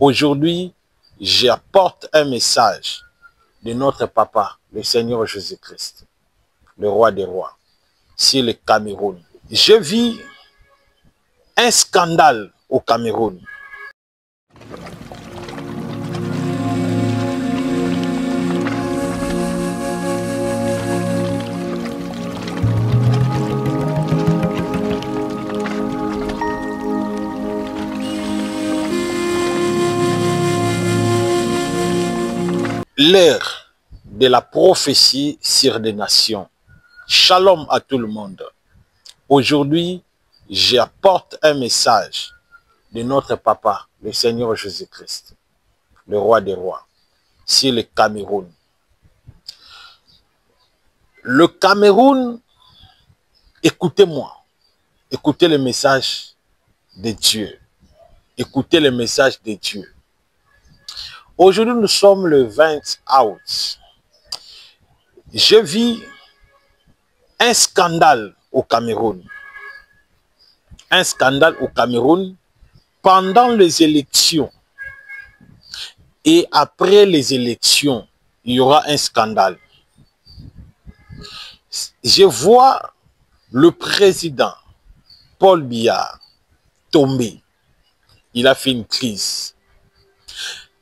Aujourd'hui, j'apporte un message de notre papa, le Seigneur Jésus-Christ, le roi des rois, sur le Cameroun. Je vis un scandale au Cameroun. L'heure de la prophétie sur des nations. Shalom à tout le monde. Aujourd'hui, j'apporte un message de notre papa, le Seigneur Jésus-Christ, le roi des rois, sur le Cameroun. Le Cameroun, écoutez-moi, écoutez le message de Dieu. Écoutez le message de Dieu. Aujourd'hui, nous sommes le 20 août. Je vis un scandale au Cameroun. Un scandale au Cameroun pendant les élections. Et après les élections, il y aura un scandale. Je vois le président Paul Biya tomber. Il a fait une crise.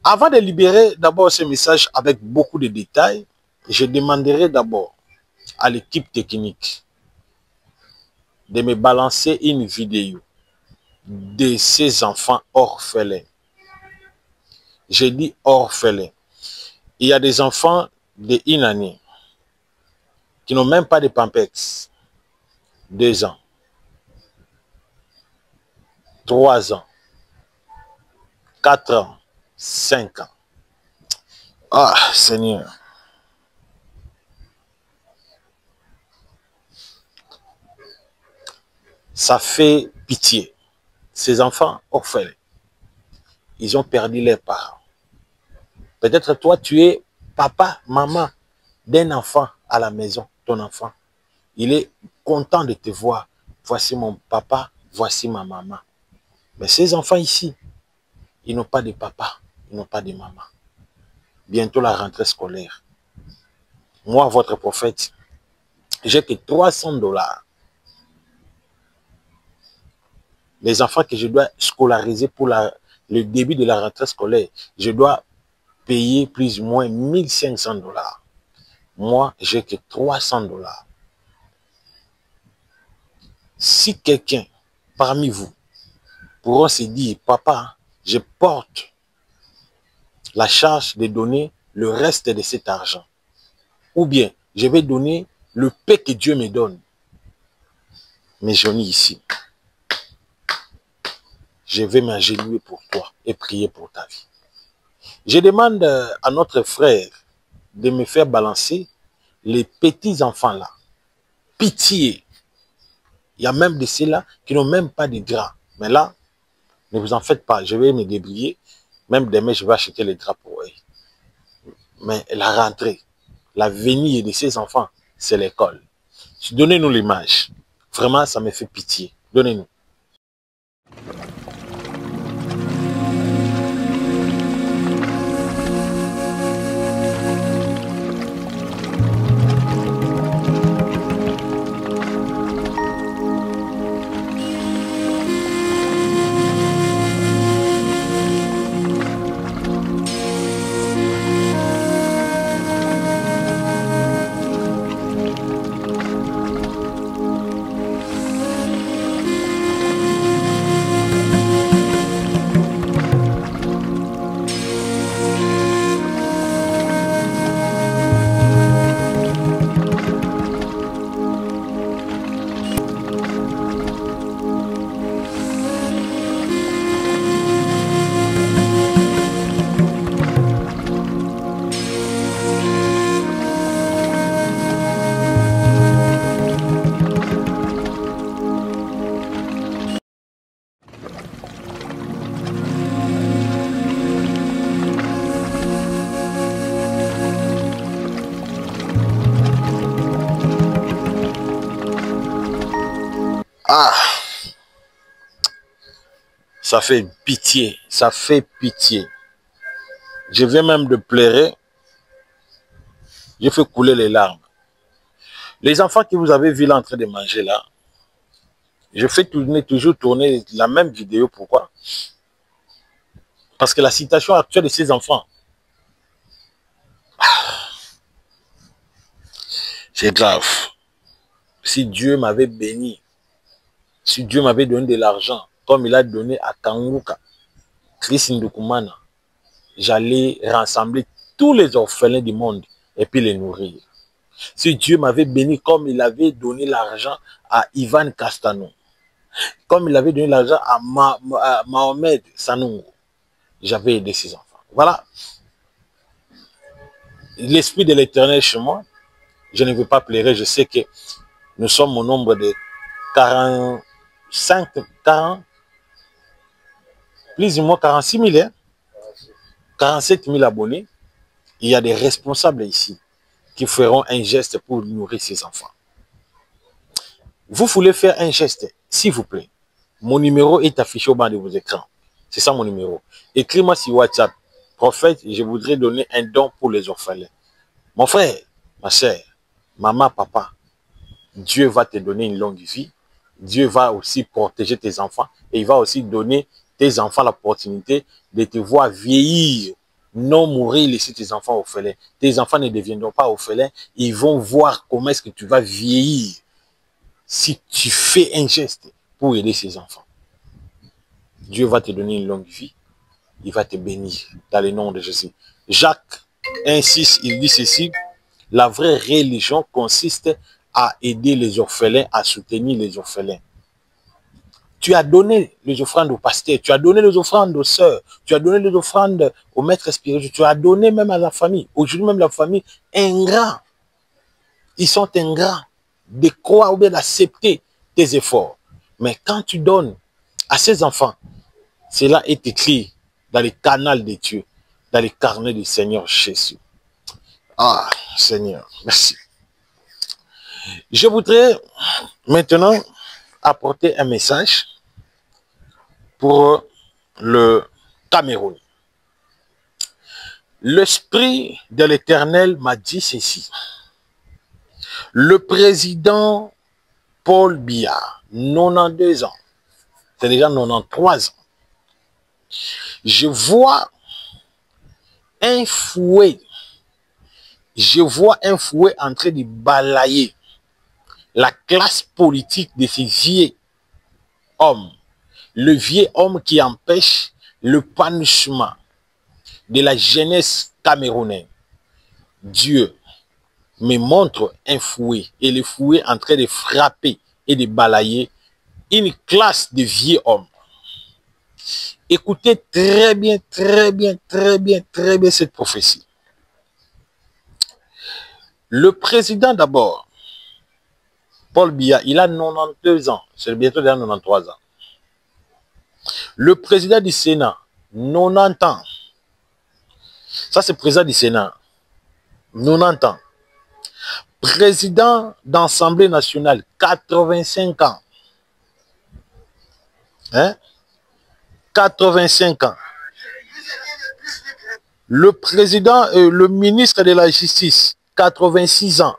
Avant de libérer d'abord ce message avec beaucoup de détails, je demanderai d'abord à l'équipe technique de me balancer une vidéo de ces enfants orphelins. J'ai dit orphelins. Il y a des enfants de 1 année qui n'ont même pas de pampers. 2 ans. 3 ans. 4 ans. 5 ans. Ah, Seigneur. Ça fait pitié. Ces enfants orphelins, ils ont perdu leurs parents. Peut-être toi, tu es papa, maman d'un enfant à la maison, ton enfant. Il est content de te voir. Voici mon papa, voici ma maman. Mais ces enfants ici, ils n'ont pas de papa, ils n'ont pas de maman. Bientôt la rentrée scolaire. Moi, votre prophète, j'ai que $300. Les enfants que je dois scolariser pour le début de la rentrée scolaire, je dois payer plus ou moins $1500. Moi, j'ai que $300. Si quelqu'un parmi vous pourra se dire, papa, je porte la charge de donner le reste de cet argent, ou bien je vais donner le peu que Dieu me donne, mes jeunes ici, je vais m'agenouiller pour toi et prier pour ta vie. Je demande à notre frère de me faire balancer les petits enfants là. Pitié. Il y a même de ceux-là qui n'ont même pas de draps. Mais là, ne vous en faites pas. Je vais me débrouiller. Même demain, je vais acheter les draps pour eux. Mais la rentrée, l'avenir de ces enfants, c'est l'école. Donnez-nous l'image. Vraiment, ça me fait pitié. Donnez-nous. Ça fait pitié, ça fait pitié. Je viens même de pleurer. Je fais couler les larmes. Les enfants que vous avez vus là en train de manger là, je fais toujours tourner la même vidéo. Pourquoi? Parce que la situation actuelle de ces enfants, c'est grave. Si Dieu m'avait béni, si Dieu m'avait donné de l'argent, comme il a donné à Kanguka, Chris Ndukumana, j'allais rassembler tous les orphelins du monde et puis les nourrir. Si Dieu m'avait béni comme il avait donné l'argent à Ivan Castano, comme il avait donné l'argent à Mohamed Sanoungo, j'avais aidé ses enfants. Voilà. L'esprit de l'Éternel chez moi, je ne veux pas pleurer, je sais que nous sommes au nombre de 45, 40, plus ou moins 46 000, hein? 47 000 abonnés. Il y a des responsables ici qui feront un geste pour nourrir ces enfants. Vous voulez faire un geste, s'il vous plaît. Mon numéro est affiché au bas de vos écrans. C'est ça mon numéro. Écris-moi sur WhatsApp. Prophète, je voudrais donner un don pour les orphelins. Mon frère, ma soeur, maman, papa, Dieu va te donner une longue vie. Dieu va aussi protéger tes enfants. Et il va aussi donner tes enfants l'opportunité de te voir vieillir. Non mourir, laisser tes enfants orphelins. Tes enfants ne deviendront pas orphelins. Ils vont voir comment est-ce que tu vas vieillir si tu fais un geste pour aider ces enfants. Dieu va te donner une longue vie. Il va te bénir dans le nom de Jésus. Jacques 1,6, il dit ceci: la vraie religion consiste à aider les orphelins, à soutenir les orphelins. Tu as donné les offrandes aux pasteurs, tu as donné les offrandes aux sœurs, tu as donné les offrandes aux maîtres spirituels, tu as donné même à la famille. Aujourd'hui même la famille ingrat. Ils sont ingrats de croire ou bien d'accepter tes efforts. Mais quand tu donnes à ces enfants, cela est écrit dans les canaux de Dieu, dans les carnets du Seigneur Jésus. Ah, Seigneur, merci. Je voudrais maintenant apporter un message pour le Cameroun. L'Esprit de l'Éternel m'a dit ceci. Le président Paul Biya, 92 ans, c'est déjà 93 ans, je vois un fouet, en train de balayer la classe politique de ces vieux hommes. Le vieux homme qui empêche le panachement de la jeunesse camerounaise. Dieu me montre un fouet et le fouet en train de frapper et de balayer une classe de vieux hommes. Écoutez très bien, très bien, très bien, très bien cette prophétie. Le président d'abord, Paul Biya, il a 92 ans, c'est bientôt déjà 93 ans. Le président du Sénat, 90 ans. Ça, c'est le président du Sénat, 90 ans. Président d'Assemblée nationale, 85 ans. Hein? 85 ans. Le président, le ministre de la Justice, 86 ans.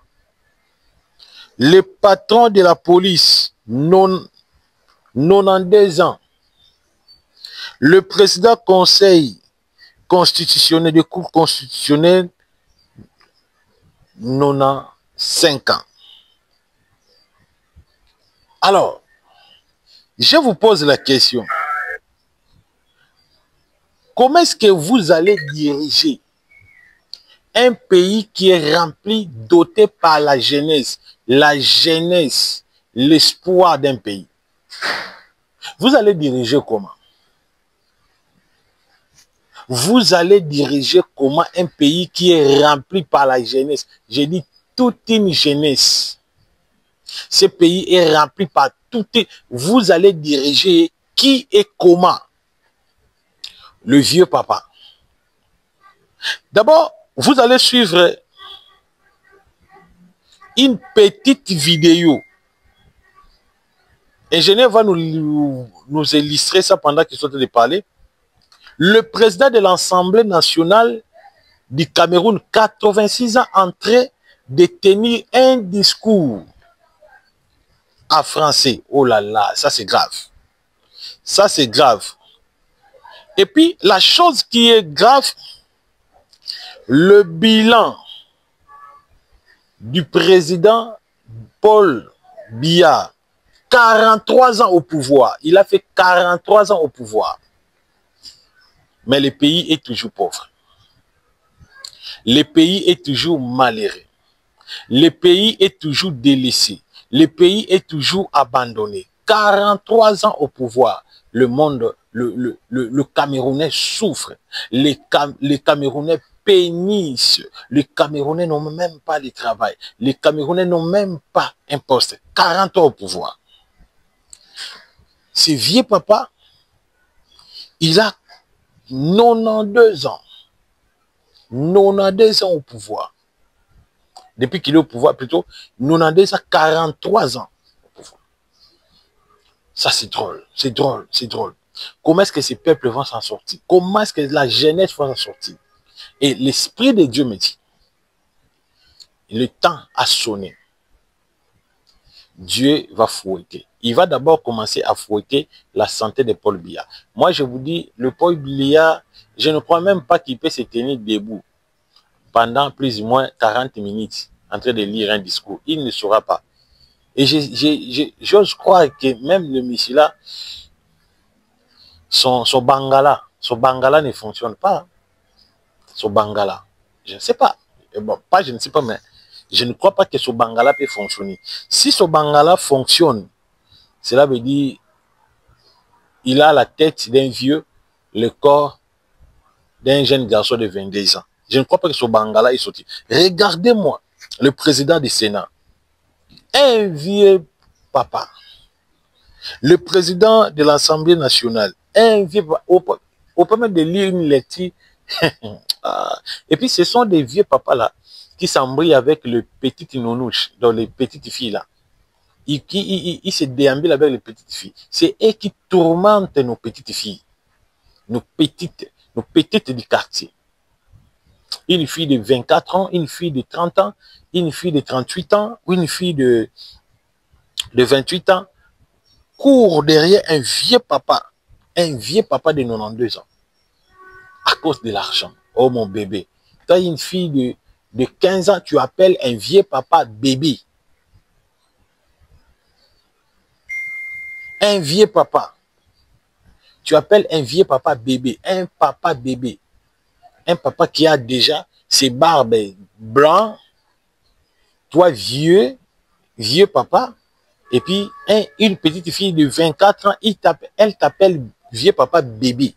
Le patron de la police, 92 ans. Le président conseil constitutionnel de cour constitutionnelle, 95 ans. Alors, je vous pose la question. Comment est-ce que vous allez diriger un pays qui est rempli, doté par la jeunesse, l'espoir d'un pays? Vous allez diriger comment? Vous allez diriger comment un pays qui est rempli par la jeunesse? J'ai dit toute une jeunesse. Ce pays est rempli par toute. Vous allez diriger qui et comment? Le vieux papa. D'abord, vous allez suivre une petite vidéo Ingénieur va nous illustrer ça pendant qu'il est en train de parler. Le président de l'Assemblée nationale du Cameroun, 86 ans, en train de tenir un discours en français. Oh là là, ça c'est grave. Ça c'est grave. Et puis, la chose qui est grave, le bilan du président Paul Biya, 43 ans au pouvoir. Il a fait 43 ans au pouvoir. Mais le pays est toujours pauvre. Le pays est toujours malheureux. Le pays est toujours délaissé. Le pays est toujours abandonné. 43 ans au pouvoir. Le monde, le Camerounais souffre. Les Camerounais pénissent. Les Camerounais n'ont même pas de travail. Les Camerounais n'ont même pas un poste. 40 ans au pouvoir. Ce vieux papa, il a 92 ans. 92 ans au pouvoir. Depuis qu'il est au pouvoir, plutôt, 92 ans, 43 ans au pouvoir. Ça, c'est drôle, c'est drôle, c'est drôle. Comment est-ce que ces peuples vont s'en sortir? Comment est-ce que la jeunesse va s'en sortir? Et l'Esprit de Dieu me dit, le temps a sonné. Dieu va fouetter. Il va d'abord commencer à fouetter la santé de Paul Biya. Moi, je vous dis, le Paul Biya, je ne crois même pas qu'il peut se tenir debout pendant plus ou moins 40 minutes en train de lire un discours. Il ne saura pas. Et j'ose croire que même le monsieur là, son bangala ne fonctionne pas. Son bangala. Je ne sais pas. Et bon, pas je ne sais pas, mais je ne crois pas que ce bangala peut fonctionner. Si ce bangala fonctionne, cela veut dire il a la tête d'un vieux, le corps d'un jeune garçon de 22 ans. Je ne crois pas que ce bangala est sorti. Regardez-moi, le président du Sénat, un vieux papa. Le président de l'Assemblée nationale, un vieux papa, au permet de lire une lecture. Et puis ce sont des vieux papas là qui s'embrouillent avec le petit nounouche, dans les petites filles là. Ils se déambulent avec les petites filles. C'est eux qui tourmentent nos petites filles, nos petites du quartier. Une fille de 24 ans, une fille de 30 ans, une fille de 38 ans, ou une fille de 28 ans, court derrière un vieux papa de 92 ans, à cause de l'argent. Oh mon bébé, tu as une fille de 15 ans, tu appelles un vieux papa bébé. Un vieux papa. Tu appelles un vieux papa bébé, un papa bébé. Un papa qui a déjà ses barbes blancs, toi vieux papa, et puis une petite fille de 24 ans, elle t'appelle vieux papa bébé.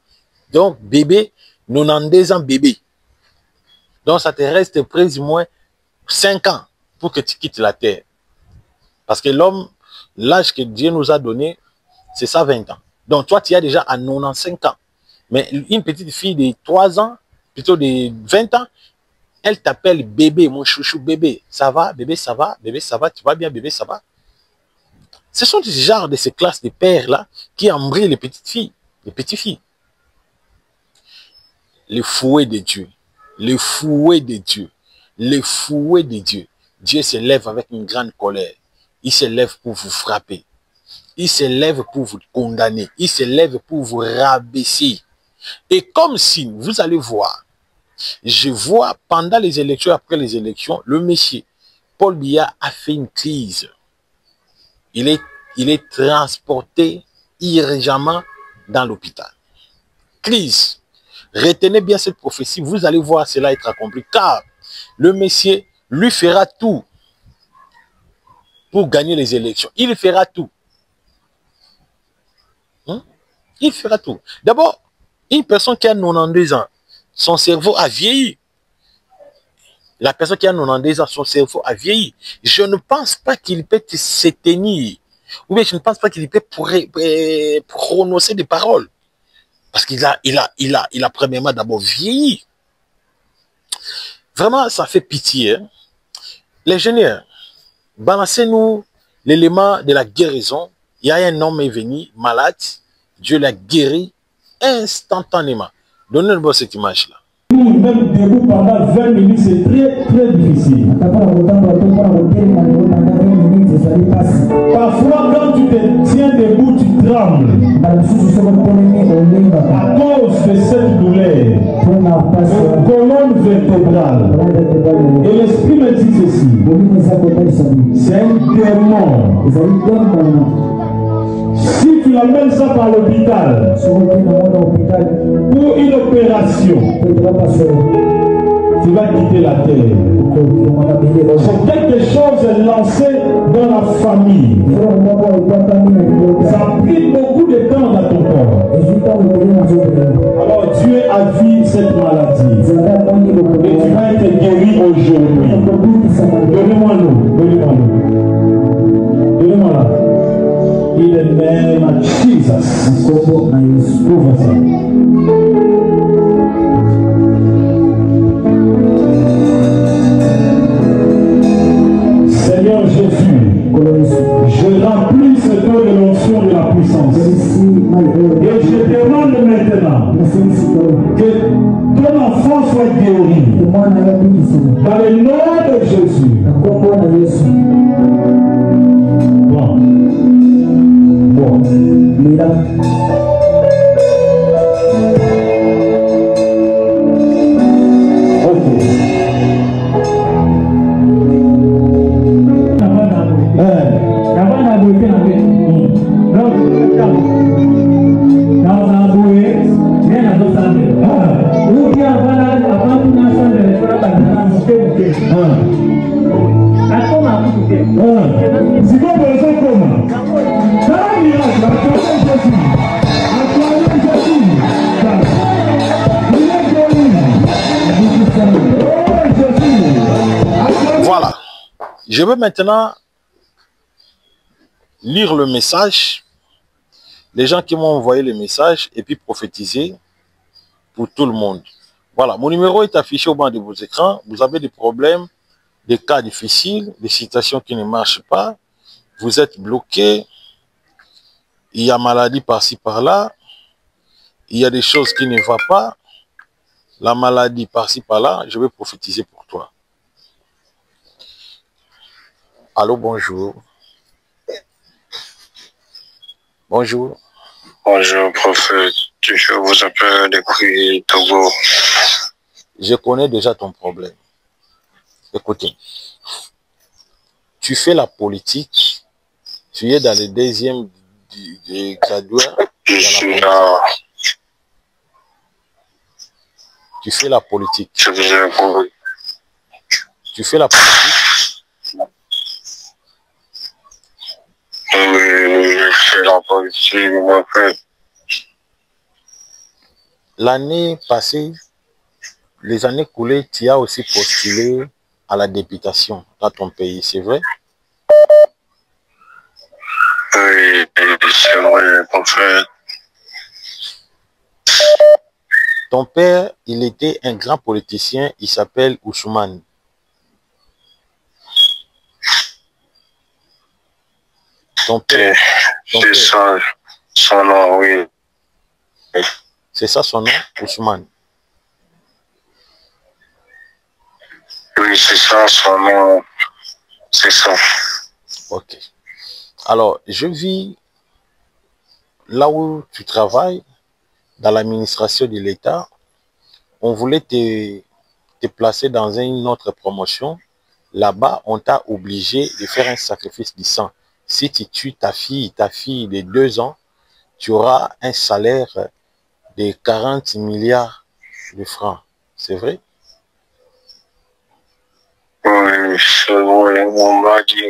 Donc bébé, 92 ans bébé. Donc ça te reste plus ou moins 5 ans pour que tu quittes la terre. Parce que l'homme, l'âge que Dieu nous a donné, c'est ça 20 ans. Donc toi, tu as déjà à 95 ans. Mais une petite fille de 3 ans, plutôt de 20 ans, elle t'appelle bébé, mon chouchou bébé. Ça va, bébé, ça va, bébé, ça va, tu vas bien, bébé, ça va. Ce sont des genres de ces classes de pères-là qui embrouillent les petites filles, les petites filles. Le fouet de Dieu, le fouet de Dieu, le fouet de Dieu. Dieu se lève avec une grande colère. Il se lève pour vous frapper. Il se lève pour vous condamner. Il se lève pour vous rabaisser. Et comme si, vous allez voir, je vois pendant les élections, après les élections, le monsieur Paul Biya a fait une crise. Il est transporté irrégulièrement dans l'hôpital. Crise. Retenez bien cette prophétie, vous allez voir cela être accompli, car le Messie lui fera tout pour gagner les élections. Il fera tout. Il fera tout. D'abord, une personne qui a 92 ans, son cerveau a vieilli. La personne qui a 92 ans, son cerveau a vieilli. Je ne pense pas qu'il peut se tenir. Ou bien je ne pense pas qu'il peut prononcer des paroles. Parce qu'il a premièrement d'abord vieilli. Vraiment, ça fait pitié. Hein? L'ingénieur, balancez-nous l'élément de la guérison Il y a un homme est venu malade, Dieu l'a guéri instantanément. Donnez-moi cette image-là. Même debout pendant 20 minutes, c'est très difficile. Parfois, quand tu te tiens debout, tu trembles à cause de cette douleur. Une colonne vertébrale. Et l'esprit me dit ceci. C'est un démon. Si tu amènes ça par l'hôpital pour une opération, tu vas quitter la terre. C'est quelque chose lancé dans la famille. Ça a pris beaucoup de temps dans ton corps. Alors Dieu a vu cette maladie. Et tu vas être guéri aujourd'hui. Donnez-moi-nous. Donnez-moi là. In the name of Jesus. Ouvre ça. Seigneur Jésus, je remplis ce cœur de l'onction de la puissance. Et je demande maintenant que ton enfant soit guéri. Dans le nom de Jésus. Bon. Voilà. Je veux maintenant lire le message, les gens qui m'ont envoyé le message, et puis prophétiser pour tout le monde. Voilà, mon numéro est affiché au bas de vos écrans. Vous avez des problèmes, des cas difficiles, des situations qui ne marchent pas. Vous êtes bloqué. Il y a maladie par-ci, par-là. Il y a des choses qui ne vont pas. La maladie par-ci, par-là. Je vais prophétiser pour toi. Allô, bonjour. Bonjour. Bonjour, prophète. Je vous appelle depuis Togo. Je connais déjà ton problème. Écoutez, tu fais la politique, tu es dans le deuxième du graduat. Je suis là. Tu fais la politique. Je vous ai compris. Tu fais la politique. Oui, je fais la politique, mon frère. L'année passée, les années coulées, tu as aussi postulé à la députation dans ton pays, c'est vrai? Oui, c'est vrai, mon frère. Ton père, il était un grand politicien, il s'appelle Ousmane. Ton père. C'est ça, son nom, oui. C'est ça son nom, Ousmane? Oui, c'est ça, son nom. C'est ça. Ok. Alors, je vis là où tu travailles, dans l'administration de l'État. On voulait te placer dans une autre promotion. Là-bas, on t'a obligé de faire un sacrifice du sang. Si tu tues ta fille de 2 ans, tu auras un salaire de 40 milliards de francs. C'est vrai? Oui, c'est vrai. On m'a dit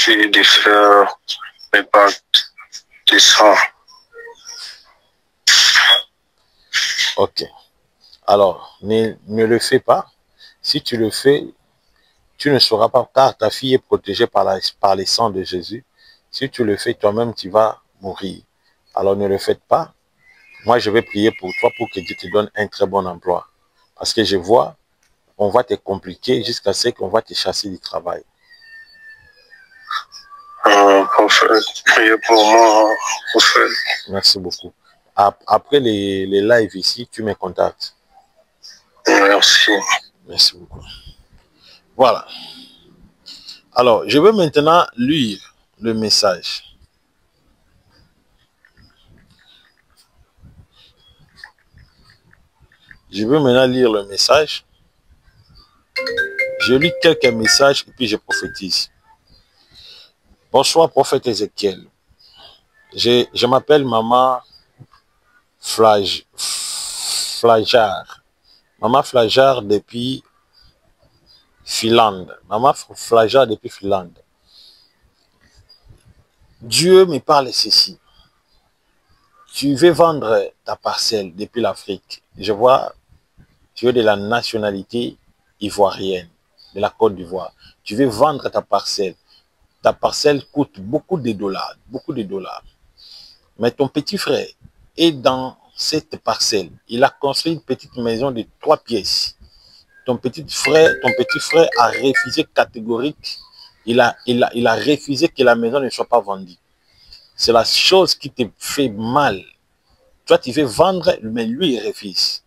de faire les pactes de sang. Ok. Alors, ne le fais pas. Si tu le fais, tu ne sauras pas, car ta fille est protégée par les sangs de Jésus. Si tu le fais toi-même, tu vas mourir. Alors ne le faites pas. Moi, je vais prier pour toi pour que Dieu te donne un très bon emploi. Parce que je vois, on va te compliquer jusqu'à ce qu'on va te chasser du travail. Prophète, priez pour moi, prophète. Merci beaucoup. Après les lives ici, tu me contactes. Merci. Merci beaucoup. Voilà. Alors, je vais maintenant lire le message. Je vais maintenant lire le message. Je lis quelques messages et puis je prophétise. Bonsoir, prophète Ézéchiel. Je m'appelle Maman Flajar. Maman Flajar depuis Finlande. Maman Flajar depuis Finlande. Dieu me parle ceci. Tu veux vendre ta parcelle depuis l'Afrique. Je vois, tu es de la nationalité ivoirienne, de la Côte d'Ivoire. Tu veux vendre ta parcelle. Ta parcelle coûte beaucoup de dollars, Mais ton petit frère est dans cette parcelle. Il a construit une petite maison de 3 pièces. Ton petit frère a refusé catégorique. Il a refusé que la maison ne soit pas vendue. C'est la chose qui te fait mal. Toi, tu veux vendre, mais lui, il refuse.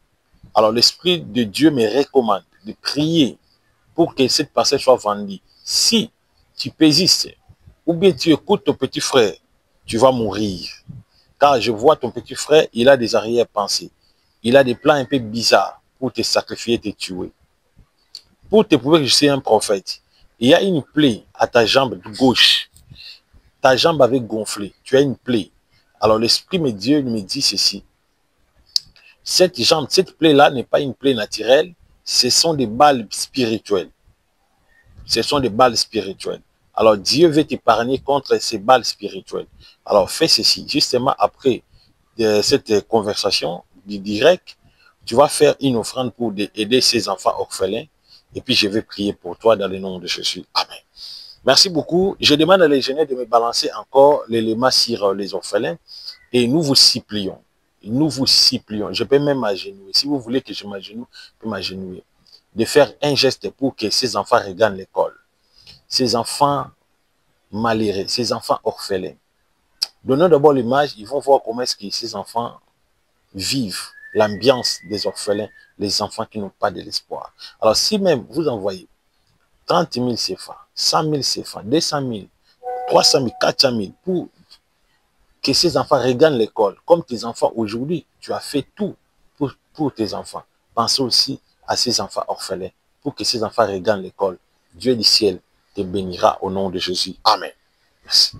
Alors, l'Esprit de Dieu me recommande de prier pour que cette parcelle soit vendue. Si tu persistes, ou bien tu écoutes ton petit frère, tu vas mourir. Car je vois ton petit frère, il a des arrière-pensées. Il a des plans un peu bizarres pour te sacrifier, te tuer. Pour te prouver que je suis un prophète, il y a une plaie à ta jambe gauche. Ta jambe avait gonflé. Tu as une plaie. Alors l'Esprit de Dieu me dit ceci. Cette jambe, cette plaie-là n'est pas une plaie naturelle. Ce sont des balles spirituelles. Ce sont des balles spirituelles. Alors Dieu veut t'épargner contre ces balles spirituelles. Alors fais ceci. Justement après cette conversation du direct, tu vas faire une offrande pour aider ces enfants orphelins. Et puis je vais prier pour toi dans le nom de Jésus. Amen. Merci beaucoup. Je demande à l'ingénieur de me balancer encore l'élément sur les orphelins. Et nous vous supplions. Nous vous supplions. Je peux même m'agenouiller. Si vous voulez que je m'agenouille, je peux m'agenouiller. De faire un geste pour que ces enfants regagnent l'école. Ces enfants malheureux, ces enfants orphelins. Donnons d'abord l'image, ils vont voir comment est-ce que ces enfants vivent l'ambiance des orphelins, les enfants qui n'ont pas de l'espoir. Alors si même vous envoyez 30 000 CFA, 100 000 CFA, 200 000, 300 000, 400 000 pour que ces enfants regagnent l'école. Comme tes enfants aujourd'hui, tu as fait tout pour tes enfants. Pensez aussi à ces enfants orphelins pour que ces enfants regagnent l'école. Dieu du ciel te bénira au nom de Jésus. Amen. Merci.